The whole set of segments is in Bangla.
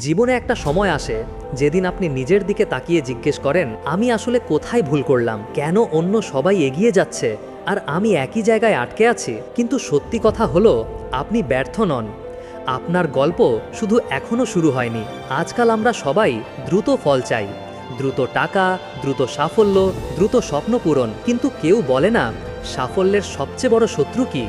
জীবনে একটা সময় আসে যেদিন আপনি নিজের দিকে তাকিয়ে জিজ্ঞেস করেন, আমি আসলে কোথায় ভুল করলাম, কেন অন্য সবাই এগিয়ে যাচ্ছে আর আমি একই জায়গায় আটকে আছি। কিন্তু সত্যি কথা হলো, আপনি ব্যর্থ নন। আপনার গল্প শুধু এখনও শুরু হয়নি। আজকাল আমরা সবাই দ্রুত ফল চাই, দ্রুত টাকা, দ্রুত সাফল্য, দ্রুত স্বপ্ন পূরণ। কিন্তু কেউ বলে না সাফল্যের সবচেয়ে বড় শত্রু কি?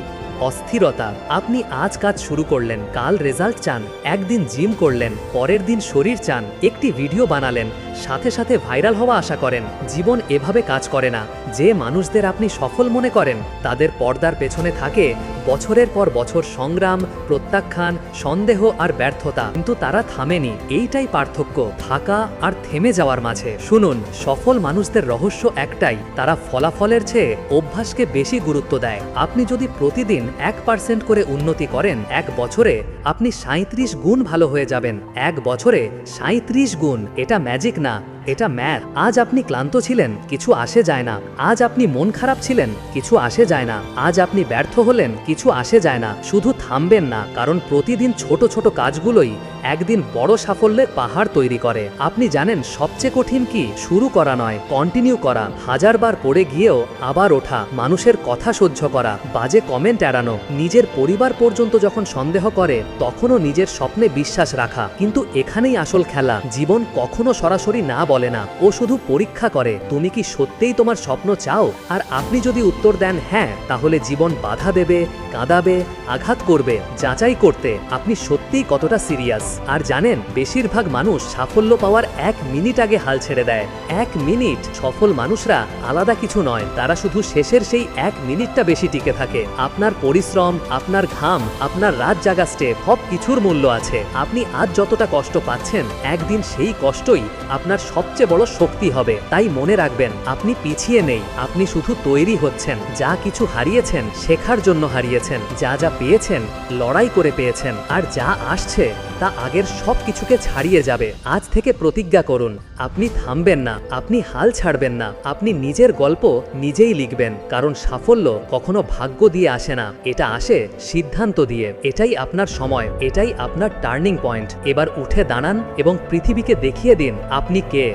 অস্থিরতা। আপনি আজ কাজ শুরু করলেন, কাল রেজাল্ট চান, একদিন জিম করলেন, পরের দিন শরীর চান, একটি ভিডিও বানালেন, সাথে সাথে ভাইরাল হওয়া আশা করেন। জীবন এভাবে কাজ করে না। যে মানুষদের আপনি সফল মনে করেন তাদের পর্দার পেছনে থাকে বছরের পর বছর সংগ্রাম, প্রত্যাখ্যান, সন্দেহ আর ব্যর্থতা। কিন্তু তারা থামেনি। এইটাই পার্থক্য থাকা আর থেমে যাওয়ার মাঝে। শুনুন, সফল মানুষদের রহস্য একটাই, তারা ফলাফলের চেয়ে অভ্যাসকে বেশি গুরুত্ব দেয়। আপনি যদি প্রতিদিন 1% করে উন্নতি করেন, এক বছরে আপনি 37 গুণ ভালো হয়ে যাবেন। এক বছরে 37 গুণ। এটা ম্যাজিক না, এটা ম্যাথ। আজ আপনি ক্লান্ত ছিলেন, কিছু আসে যায় না। আজ আপনি মন খারাপ ছিলেন, কিছু আসে যায় না। আজ আপনি ব্যর্থ হলেন, কিছু আসে যায় না। শুধু থামবেন না, কারণ প্রতিদিন ছোট ছোট কাজগুলোই একদিন বড় সাফল্যের পাহাড় তৈরি করে। আপনি জানেন সবচেয়ে কঠিন কি? শুরু করা নয়, কন্টিনিউ করা। হাজারবার পড়ে গিয়েও আবার ওঠা, মানুষের কথা সহ্য করা, বাজে কমেন্ট এড়ানো, নিজের পরিবার পর্যন্ত যখন সন্দেহ করে তখনও নিজের স্বপ্নে বিশ্বাস রাখা। কিন্তু এখানেই আসল খেলা। জীবন কখনো সরাসরি না বলে না, ও শুধু পরীক্ষা করে তুমি কি সত্যিই তোমার স্বপ্ন চাও। আর আপনি যদি উত্তর দেন হ্যাঁ, তাহলে জীবন বাধা দেবে, কাঁদাবে, আঘাত করবে, যাচাই করতে আপনি সত্যিই কতটা সিরিয়াস। আর জানেন, বেশিরভাগ মানুষ সাফল্য পাওয়ার 1 মিনিট আগে হাল ছেড়ে দেয়। 1 মিনিট। সফল মানুষরা আলাদা কিছু নয়, তারা শুধু শেষের সেই 1 মিনিটটা বেশি টিকে থাকে। আপনার পরিশ্রম, আপনার ঘাম, আপনার রাত জাগা স্টেপ, সব কিছুর মূল্য আছে। আপনি আজ যতটা কষ্ট পাচ্ছেন, একদিন সেই কষ্টই আপনার সবচেয়ে বড় শক্তি হবে। তাই মনে রাখবেন, আপনি পিছিয়ে নেই, আপনি শুধু তৈরি হচ্ছেন। যা কিছু হারিয়েছেন শেখার জন্য হারিয়েছেন, যা যা পেয়েছেন লড়াই করে পেয়েছেন, আর যা আসছে তা আগের সব কিছুকে ছাড়িয়ে যাবে। আজ থেকে প্রতিজ্ঞা করুন, আপনি থামবেন না, আপনি হাল ছাড়বেন না, আপনি নিজের গল্প নিজেই লিখবেন। কারণ সাফল্য কখনো ভাগ্য দিয়ে আসে না, এটা আসে সিদ্ধান্ত দিয়ে। এটাই আপনার সময়, এটাই আপনার টার্নিং পয়েন্ট। এবার উঠে দাঁড়ান এবং পৃথিবীকে দেখিয়ে দিন আপনি কে।